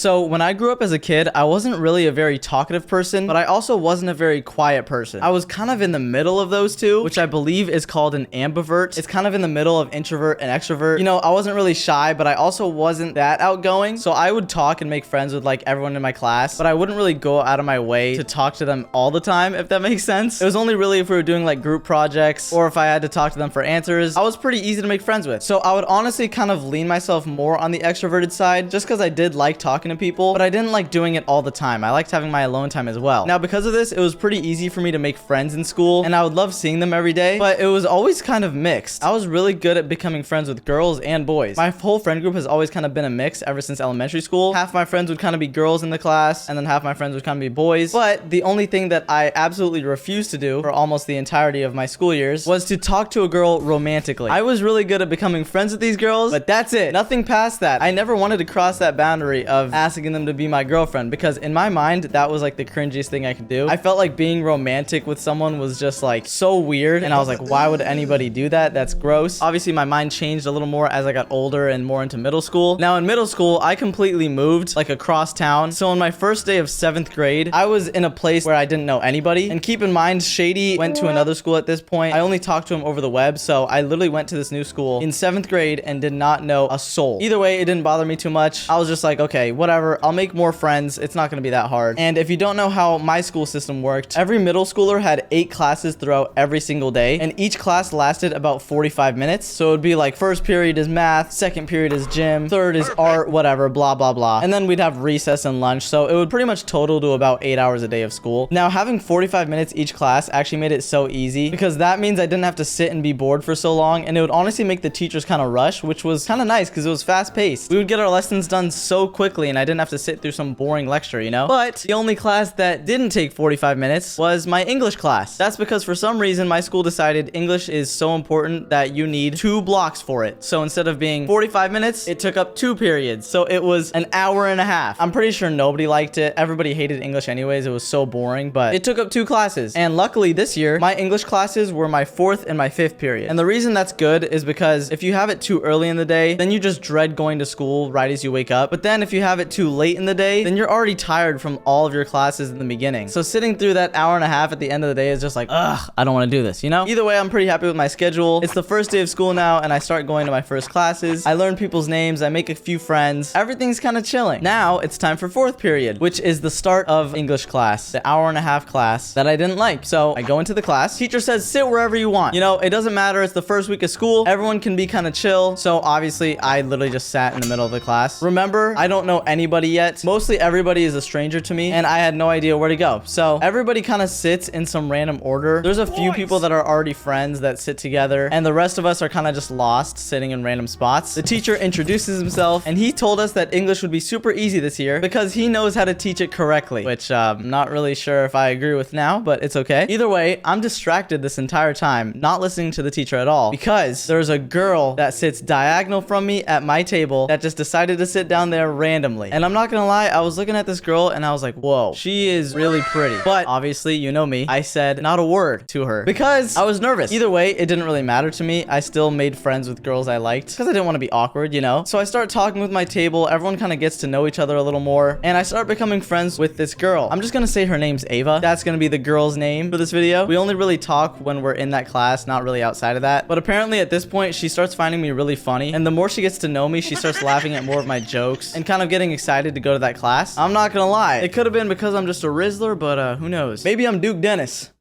So when I grew up as a kid, I wasn't really a very talkative person, but I also wasn't a very quiet person. I was kind of in the middle of those two, which I believe is called an ambivert. It's kind of in the middle of introvert and extrovert. You know, I wasn't really shy, but I also wasn't that outgoing. So I would talk and make friends with like everyone in my class, but I wouldn't really go out of my way to talk to them all the time, if that makes sense. It was only really if we were doing like group projects or if I had to talk to them for answers. I was pretty easy to make friends with. So I would honestly kind of lean myself more on the extroverted side just because I did like talking to people, but I didn't like doing it all the time. I liked having my alone time as well. Now, because of this, it was pretty easy for me to make friends in school and I would love seeing them every day, but it was always kind of mixed. I was really good at becoming friends with girls and boys. My whole friend group has always kind of been a mix ever since elementary school. Half my friends would kind of be girls in the class and then half my friends would kind of be boys. But the only thing that I absolutely refused to do for almost the entirety of my school years was to talk to a girl romantically. I was really good at becoming friends with these girls, but that's it. Nothing past that. I never wanted to cross that boundary of asking them to be my girlfriend because in my mind, that was like the cringiest thing I could do. I felt like being romantic with someone was just like so weird. And I was like, why would anybody do that? That's gross. Obviously, my mind changed a little more as I got older and more into middle school. Now in middle school, I completely moved like across town. So on my first day of 7th grade, I was in a place where I didn't know anybody. And keep in mind, Shady went to another school at this point. I only talked to him over the web. So I literally went to this new school in 7th grade and did not know a soul. Either way, it didn't bother me too much. I was just like, okay, whatever. I'll make more friends. It's not going to be that hard. And if you don't know how my school system worked, every middle schooler had 8 classes throughout every single day. And each class lasted about 45 minutes. So it would be like first period is math, second period is gym, third is art, whatever, blah, blah, blah. And then we'd have recess and lunch. So it would pretty much total to about 8 hours a day of school. Now having 45 minutes each class actually made it so easy because that means I didn't have to sit and be bored for so long. And it would honestly make the teachers kind of rush, which was kind of nice because it was fast paced. We would get our lessons done so quickly and I didn't have to sit through some boring lecture, you know? But the only class that didn't take 45 minutes was my English class. That's because for some reason my school decided English is so important that you need 2 blocks for it. So instead of being 45 minutes, it took up 2 periods. So it was an hour and a half. I'm pretty sure nobody liked it. Everybody hated English anyways. It was so boring, but it took up 2 classes. And luckily this year, my English classes were my 4th and my 5th period. And the reason that's good is because if you have it too early in the day, then you just dread going to school right as you wake up. But then if you have it too late in the day, then you're already tired from all of your classes in the beginning. So sitting through that hour and a half at the end of the day is just like, ugh, I don't want to do this, you know? Either way, I'm pretty happy with my schedule. It's the first day of school now and I start going to my first classes. I learn people's names. I make a few friends. Everything's kind of chilling. Now it's time for 4th period, which is the start of English class, the hour and a half class that I didn't like. So I go into the class. Teacher says, sit wherever you want. You know, it doesn't matter. It's the first week of school. Everyone can be kind of chill. So obviously I literally just sat in the middle of the class. Remember, I don't know anybody yet. Mostly everybody is a stranger to me and I had no idea where to go. So everybody kind of sits in some random order. There's a few people that are already friends that sit together and the rest of us are kind of just lost sitting in random spots. The teacher introduces himself and he told us that English would be super easy this year because he knows how to teach it correctly, which I'm not really sure if I agree with now, but it's okay. Either way, I'm distracted this entire time, not listening to the teacher at all because there's a girl that sits diagonal from me at my table that just decided to sit down there randomly. And I'm not gonna lie, I was looking at this girl and I was like, whoa, she is really pretty. But obviously, you know me, I said not a word to her because I was nervous. Either way, it didn't really matter to me. I still made friends with girls I liked because I didn't want to be awkward, you know? So I start talking with my table. Everyone kind of gets to know each other a little more. And I start becoming friends with this girl. I'm just gonna say her name's Ava. That's gonna be the girl's name for this video. We only really talk when we're in that class, not really outside of that. But apparently at this point, she starts finding me really funny. And the more she gets to know me, she starts laughing at more of my jokes and kind of getting excited to go to that class. I'm not gonna lie. It could have been because I'm just a Rizzler, but who knows? Maybe I'm Duke Dennis.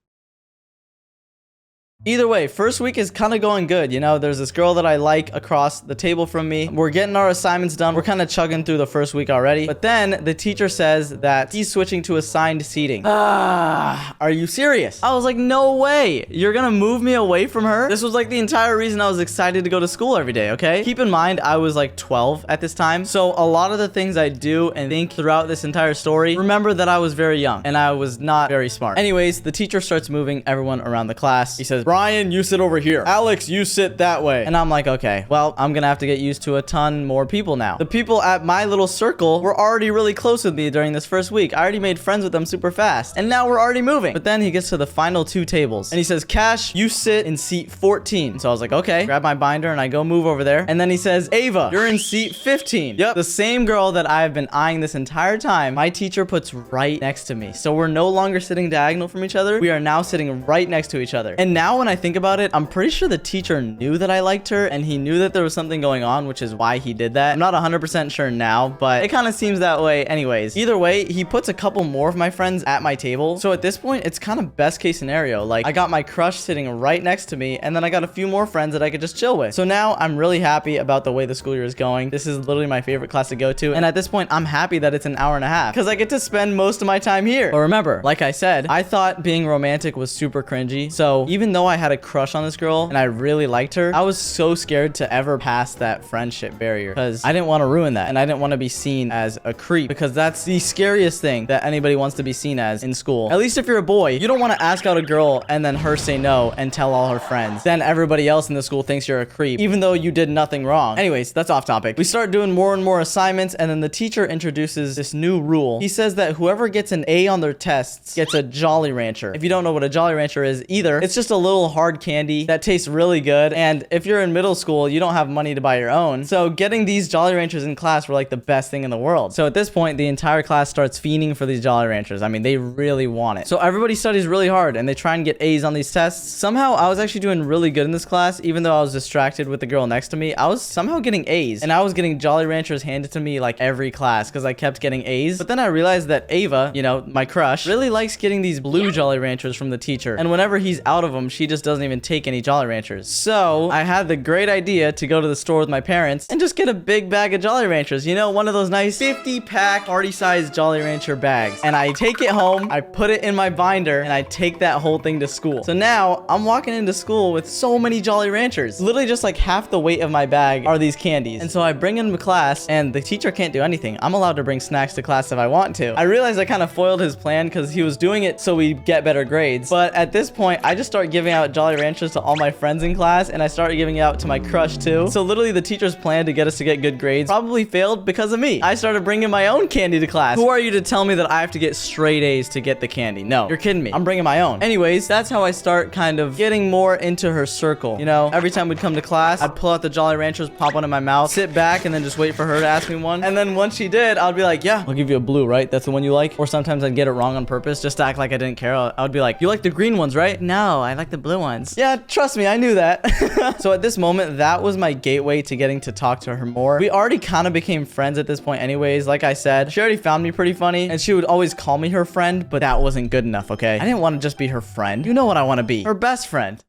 Either way, first week is kind of going good. You know, there's this girl that I like across the table from me. We're getting our assignments done. We're kind of chugging through the first week already. But then the teacher says that he's switching to assigned seating. Are you serious? I was like, no way. You're gonna move me away from her? This was like the entire reason I was excited to go to school every day, okay? Keep in mind, I was like 12 at this time. So a lot of the things I do and think throughout this entire story, remember that I was very young and I was not very smart. Anyways, the teacher starts moving everyone around the class. He says, Brian, you sit over here. Alex, you sit that way. And I'm like, okay, well, I'm gonna have to get used to a ton more people now. The people at my little circle were already really close with me during this first week. I already made friends with them super fast. And now we're already moving. But then he gets to the final 2 tables. And he says, Cash, you sit in seat 14. So I was like, okay. Grab my binder and I go move over there. And then he says, Ava, you're in seat 15. Yep. The same girl that I've been eyeing this entire time, my teacher puts right next to me. So we're no longer sitting diagonal from each other. We are now sitting right next to each other. And now when I think about it, I'm pretty sure the teacher knew that I liked her and he knew that there was something going on, which is why he did that. I'm not 100% sure now, but it kind of seems that way anyways. Either way, he puts a couple more of my friends at my table. So at this point, it's kind of best case scenario. Like, I got my crush sitting right next to me, and then I got a few more friends that I could just chill with. So now I'm really happy about the way the school year is going. This is literally my favorite class to go to. And at this point, I'm happy that it's an hour and a half because I get to spend most of my time here. But remember, like I said, I thought being romantic was super cringy. So even though I had a crush on this girl and I really liked her, I was so scared to ever pass that friendship barrier because I didn't want to ruin that. And I didn't want to be seen as a creep because that's the scariest thing that anybody wants to be seen as in school. At least if you're a boy, you don't want to ask out a girl and then her say no and tell all her friends. Then everybody else in the school thinks you're a creep, even though you did nothing wrong. Anyways, that's off topic. We start doing more and more assignments, and then the teacher introduces this new rule. He says that whoever gets an A on their tests gets a Jolly Rancher. If you don't know what a Jolly Rancher is either, it's just a little hard candy that tastes really good. And if you're in middle school, you don't have money to buy your own. So getting these Jolly Ranchers in class were like the best thing in the world. So at this point, the entire class starts fiending for these Jolly Ranchers. I mean, they really want it. So everybody studies really hard and they try and get A's on these tests. Somehow I was actually doing really good in this class, even though I was distracted with the girl next to me. I was somehow getting A's, and I was getting Jolly Ranchers handed to me like every class because I kept getting A's. But then I realized that Ava, you know, my crush, really likes getting these blue Jolly Ranchers from the teacher. And whenever he's out of them, she just doesn't even take any Jolly Ranchers. So I had the great idea to go to the store with my parents and just get a big bag of Jolly Ranchers. You know, one of those nice 50-pack party-sized Jolly Rancher bags. And I take it home, I put it in my binder, and I take that whole thing to school. So now I'm walking into school with so many Jolly Ranchers. Literally just like half the weight of my bag are these candies. And so I bring them to class, and the teacher can't do anything. I'm allowed to bring snacks to class if I want to. I realized I kind of foiled his plan because he was doing it so we get better grades. But at this point, I just start giving out Jolly Ranchers to all my friends in class, and I started giving it out to my crush too. So literally the teacher's plan to get us to get good grades probably failed because of me. I started bringing my own candy to class. Who are you to tell me that I have to get straight A's to get the candy? No, you're kidding me. I'm bringing my own. Anyways, that's how I start kind of getting more into her circle. You know, every time we'd come to class, I'd pull out the Jolly Ranchers, pop one in my mouth, sit back, and then just wait for her to ask me one. And then once she did, I'd be like, yeah, I'll give you a blue, right? That's the one you like? Or sometimes I'd get it wrong on purpose just to act like I didn't care. I would be like, you like the green ones, right? No, I like the blue ones. Yeah, trust me, I knew that. So at this moment, that was my gateway to getting to talk to her more. We already kind of became friends at this point anyways. Like I said, she already found me pretty funny, and she would always call me her friend, but that wasn't good enough, okay? I didn't want to just be her friend. You know what I want to be. Her best friend.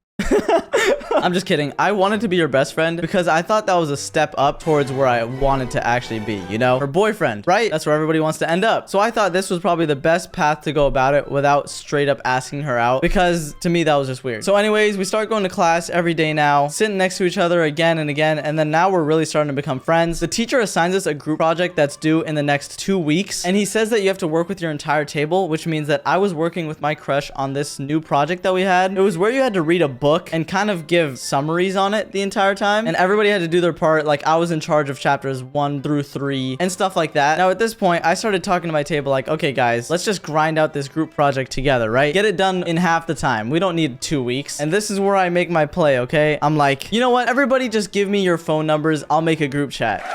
I'm just kidding. I wanted to be your best friend because I thought that was a step up towards where I wanted to actually be, you know? Her boyfriend, right? That's where everybody wants to end up. So I thought this was probably the best path to go about it without straight up asking her out, because to me that was just weird. So anyways, we start going to class every day now, sitting next to each other again and again, and then now we're really starting to become friends. The teacher assigns us a group project that's due in the next 2 weeks, and he says that you have to work with your entire table, which means that I was working with my crush on this new project that we had. It was where you had to read a book and kind of give summaries on it the entire time, and everybody had to do their part. Like, I was in charge of chapters 1 through 3 and stuff like that. Now at this point, I started talking to my table like, okay guys, let's just grind out this group project together, right? Get it done in half the time. We don't need 2 weeks. And this is where I make my play, okay? I'm like, you know what, everybody just give me your phone numbers, I'll make a group chat.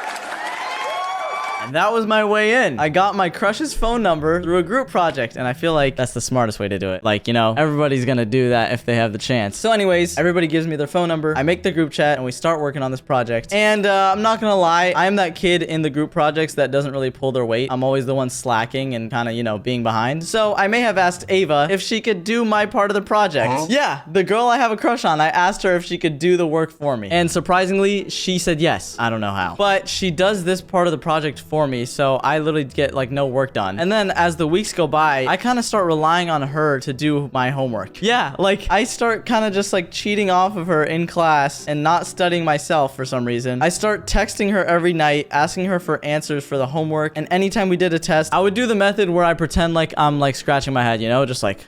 And that was my way in. I got my crush's phone number through a group project, and I feel like that's the smartest way to do it. Like, you know, everybody's gonna do that if they have the chance. So anyways, everybody gives me their phone number. I make the group chat, and we start working on this project. And I'm not gonna lie, I am that kid in the group projects that doesn't really pull their weight. I'm always the one slacking and kind of, you know, being behind. So I may have asked Ava if she could do my part of the project. Yeah, the girl I have a crush on, I asked her if she could do the work for me. And surprisingly, she said yes. I don't know how. But she does this part of the project for me, so I literally get like no work done. And then as the weeks go by, I kind of start relying on her to do my homework. Yeah, like I start kind of just like cheating off of her in class and not studying myself for some reason. I start texting her every night, asking her for answers for the homework. And anytime we did a test, I would do the method where I pretend like I'm like scratching my head, you know, just like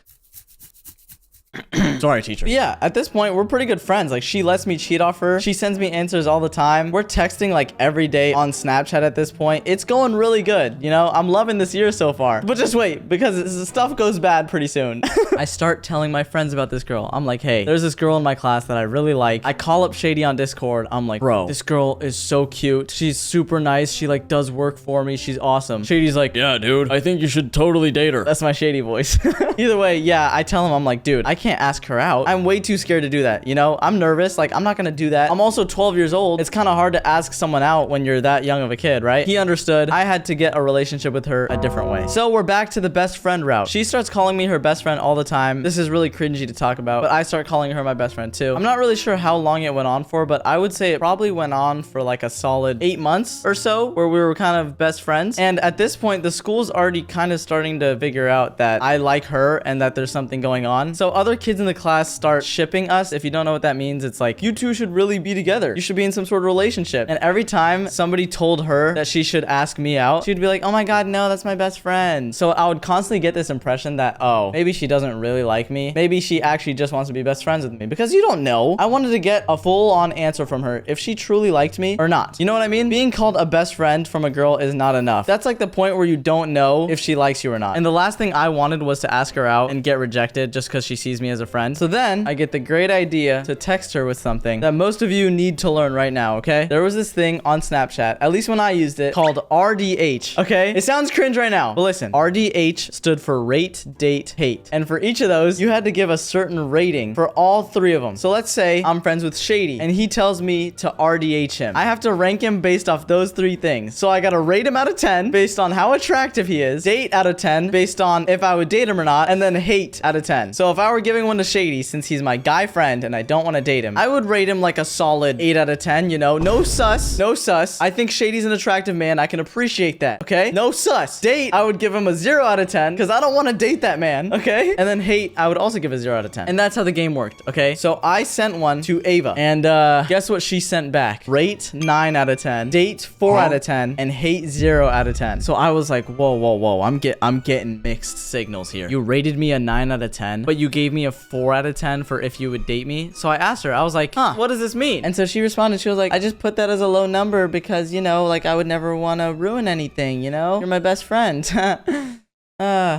Sorry, teacher. But yeah, at this point, we're pretty good friends. Like, she lets me cheat off her. She sends me answers all the time. We're texting like every day on Snapchat at this point. It's going really good. You know, I'm loving this year so far. But just wait, because stuff goes bad pretty soon. I start telling my friends about this girl. I'm like, hey, there's this girl in my class that I really like. I call up Shady on Discord. I'm like, bro, this girl is so cute. She's super nice. She like does work for me. She's awesome. Shady's like, yeah, dude, I think you should totally date her. That's my Shady voice. Either way, yeah, I tell him, I'm like, dude, I can't ask her out. I'm way too scared to do that. You know, I'm nervous. Like, I'm not gonna do that. I'm also 12 years old. It's kind of hard to ask someone out when you're that young of a kid, right? He understood. I had to get a relationship with her a different way. So we're back to the best friend route. She starts calling me her best friend all the time. This is really cringy to talk about, but I start calling her my best friend too. I'm not really sure how long it went on for, but I would say it probably went on for like a solid 8 months or so, where we were kind of best friends. And at this point, the school's already kind of starting to figure out that I like her and that there's something going on. So other kids in the class start shipping us. If you don't know what that means, it's like, you two should really be together. You should be in some sort of relationship. And every time somebody told her that she should ask me out, she'd be like, oh my God, no, that's my best friend. So I would constantly get this impression that, oh, maybe she doesn't really like me. Maybe she actually just wants to be best friends with me, because you don't know. I wanted to get a full-on answer from her if she truly liked me or not. You know what I mean? Being called a best friend from a girl is not enough. That's like the point where you don't know if she likes you or not. And the last thing I wanted was to ask her out and get rejected just because she sees me as a friend. So then I get the great idea to text her with something that most of you need to learn right now, okay? There was this thing on Snapchat, at least when I used it, called RDH, okay? It sounds cringe right now, but listen, RDH stood for rate, date, hate. And for each of those, you had to give a certain rating for all 3 of them. So let's say I'm friends with Shady and he tells me to RDH him. I have to rank him based off those 3 things. So I gotta rate him out of 10 based on how attractive he is, date out of 10 based on if I would date him or not, and then hate out of 10. So if I were giving one to Shady, since he's my guy friend and I don't want to date him, I would rate him like a solid 8 out of 10, you know? No sus. No sus. I think Shady's an attractive man. I can appreciate that, okay? No sus. Date, I would give him a 0 out of 10 because I don't want to date that man, okay? And then hate, I would also give a 0 out of 10. And that's how the game worked, okay? So I sent one to Ava, and guess what she sent back? Rate 9 out of 10, date 4 out of 10, and hate 0 out of 10. So I was like, whoa, whoa, whoa. I'm getting mixed signals here. You rated me a 9 out of 10, but you gave me a 4 out of 10 for if you would date me. So I asked her, I was like, huh, what does this mean? And so she responded, she was like, I just put that as a low number because, you know, like I would never want to ruin anything, you know? You're my best friend.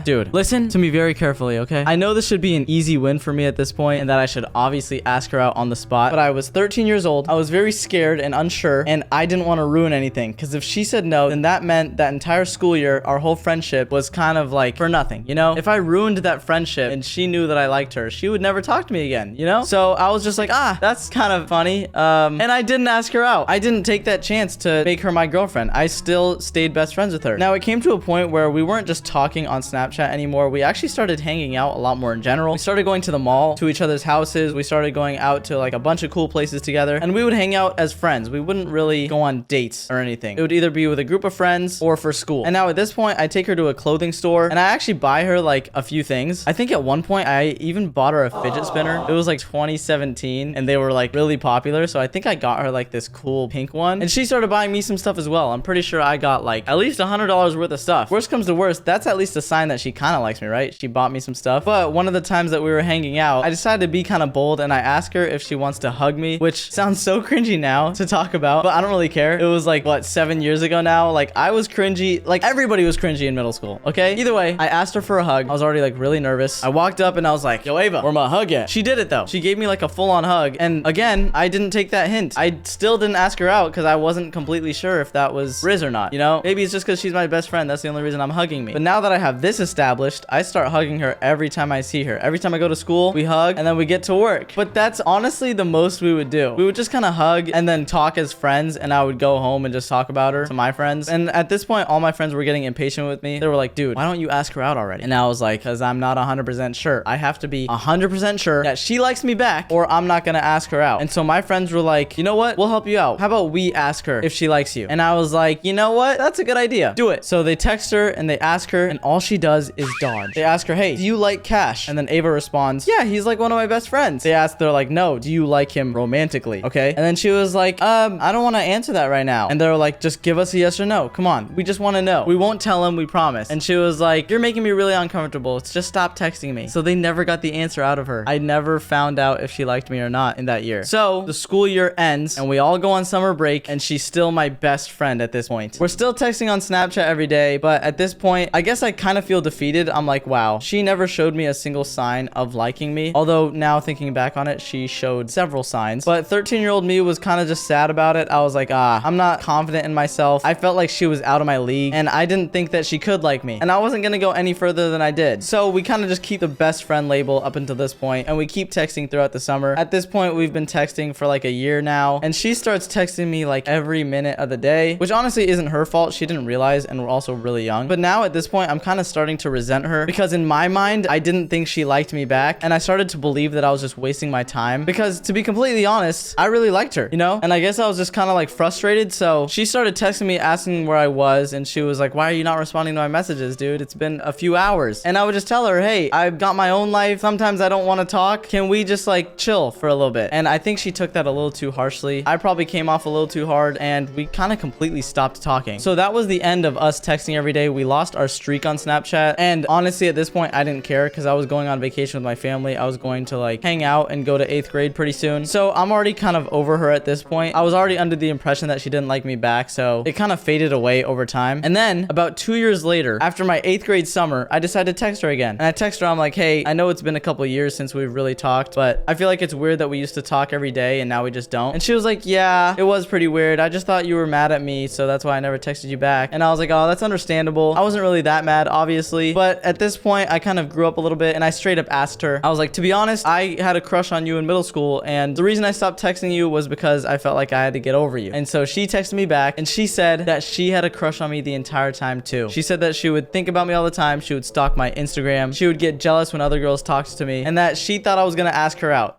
Dude, listen to me very carefully, okay? I know this should be an easy win for me at this point and that I should obviously ask her out on the spot, but I was 13 years old. I was very scared and unsure, and I didn't want to ruin anything, because if she said no, then that meant that entire school year, our whole friendship was kind of like for nothing, you know? If I ruined that friendship and she knew that I liked her, she would never talk to me again, you know? So I was just like, that's kind of funny. And I didn't ask her out. I didn't take that chance to make her my girlfriend. I still stayed best friends with her. Now, it came to a point where we weren't just talking on Snapchat anymore. We actually started hanging out a lot more in general. We started going to the mall, to each other's houses. We started going out to like a bunch of cool places together, and we would hang out as friends. We wouldn't really go on dates or anything. It would either be with a group of friends or for school. And now at this point, I take her to a clothing store and I actually buy her like a few things. I think at one point I even bought her a fidget spinner. It was like 2017 and they were like really popular. So I think I got her like this cool pink one, and she started buying me some stuff as well. I'm pretty sure I got like at least $100 worth of stuff. Worst comes to worst, that's at least a sign that she kind of likes me, right? She bought me some stuff. But one of the times that we were hanging out, I decided to be kind of bold and I asked her if she wants to hug me, which sounds so cringy now to talk about, but I don't really care. It was like, what, 7 years ago now? Like, I was cringy. Like, everybody was cringy in middle school, okay? Either way, I asked her for a hug. I was already like really nervous. I walked up and I was like, yo, Ava, where my hug at? She did it though. She gave me like a full-on hug. And again, I didn't take that hint. I still didn't ask her out because I wasn't completely sure if that was Riz or not, you know? Maybe it's just because she's my best friend. That's the only reason I'm hugging me. But now that I have this established, I start hugging her every time I see her. Every time I go to school, we hug and then we get to work. But that's honestly the most we would do. We would just kind of hug and then talk as friends, and I would go home and just talk about her to my friends. And at this point, all my friends were getting impatient with me. They were like, dude, why don't you ask her out already? And I was like, because I'm not 100% sure. I have to be 100% sure that she likes me back or I'm not gonna ask her out. And so my friends were like, you know what? We'll help you out. How about we ask her if she likes you? And I was like, you know what? That's a good idea. Do it. So they text her and they ask her, and all all she does is dodge. They ask her, hey, do you like Cash? And then Ava responds, yeah, he's like one of my best friends. They're like, no, do you like him romantically? Okay. And then she was like, I don't want to answer that right now. And they're like, just give us a yes or no. Come on. We just want to know. We won't tell him, we promise. And she was like, you're making me really uncomfortable. Just stop texting me. So they never got the answer out of her. I never found out if she liked me or not in that year. So the school year ends and we all go on summer break and she's still my best friend at this point. We're still texting on Snapchat every day, but at this point, I guess I kind of feel defeated. I'm like, wow, she never showed me a single sign of liking me. Although now thinking back on it, she showed several signs. But 13-year-old me was kind of just sad about it. I was like, I'm not confident in myself. I felt like she was out of my league and I didn't think that she could like me. And I wasn't going to go any further than I did. So we kind of just keep the best friend label up until this point, and we keep texting throughout the summer. At this point, we've been texting for like a year now, and she starts texting me like every minute of the day, which honestly isn't her fault. She didn't realize, and we're also really young. But now at this point, I'm kind of starting to resent her because in my mind, I didn't think she liked me back, and I started to believe that I was just wasting my time because, to be completely honest, I really liked her, you know? And I guess I was just kind of like frustrated. So she started texting me asking where I was, and she was like, why are you not responding to my messages, dude? It's been a few hours. And I would just tell her, hey, I've got my own life. Sometimes I don't want to talk. Can we just like chill for a little bit? And I think she took that a little too harshly. I probably came off a little too hard, and we kind of completely stopped talking. So that was the end of us texting every day. We lost our streak on Snapchat, and honestly at this point I didn't care because I was going on vacation with my family. I was going to like hang out and go to 8th grade pretty soon. So I'm already kind of over her at this point. I was already under the impression that she didn't like me back, so it kind of faded away over time. And then about 2 years later, after my 8th grade summer, I decided to text her again. And I text her, I'm like, hey, I know it's been a couple years since we've really talked, but I feel like it's weird that we used to talk every day and now we just don't. And she was like, yeah, it was pretty weird. I just thought you were mad at me, so that's why I never texted you back. And I was like, oh, that's understandable. I wasn't really that mad, obviously, but at this point I kind of grew up a little bit, and I straight up asked her, I was like, to be honest, I had a crush on you in middle school, and the reason I stopped texting you was because I felt like I had to get over you. And so she texted me back, and she said that she had a crush on me the entire time too. She said that she would think about me all the time. She would stalk my Instagram. She would get jealous when other girls talked to me, and that she thought I was gonna ask her out.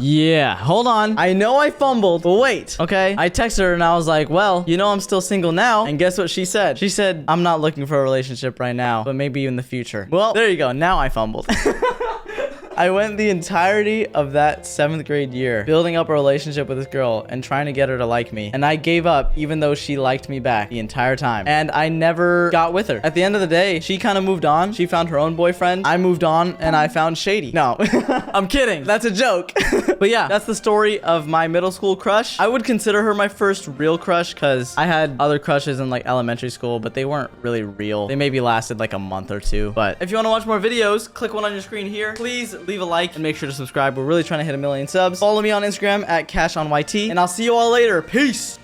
Yeah, hold on. I know I fumbled, but wait, okay? I texted her and I was like, well, you know I'm still single now. And guess what she said? She said, I'm not looking for a relationship right now, but maybe in the future. Well, there you go. Now I fumbled. I went the entirety of that 7th grade year building up a relationship with this girl and trying to get her to like me. And I gave up even though she liked me back the entire time. And I never got with her. At the end of the day, she kind of moved on. She found her own boyfriend. I moved on and I found Shady. No, I'm kidding. That's a joke. But yeah, that's the story of my middle school crush. I would consider her my first real crush because I had other crushes in like elementary school, but they weren't really real. They maybe lasted like a month or two. But if you want to watch more videos, click one on your screen here. Please leave a like and make sure to subscribe. We're really trying to hit 1 million subs. Follow me on Instagram at CashOnYT, and I'll see you all later. Peace.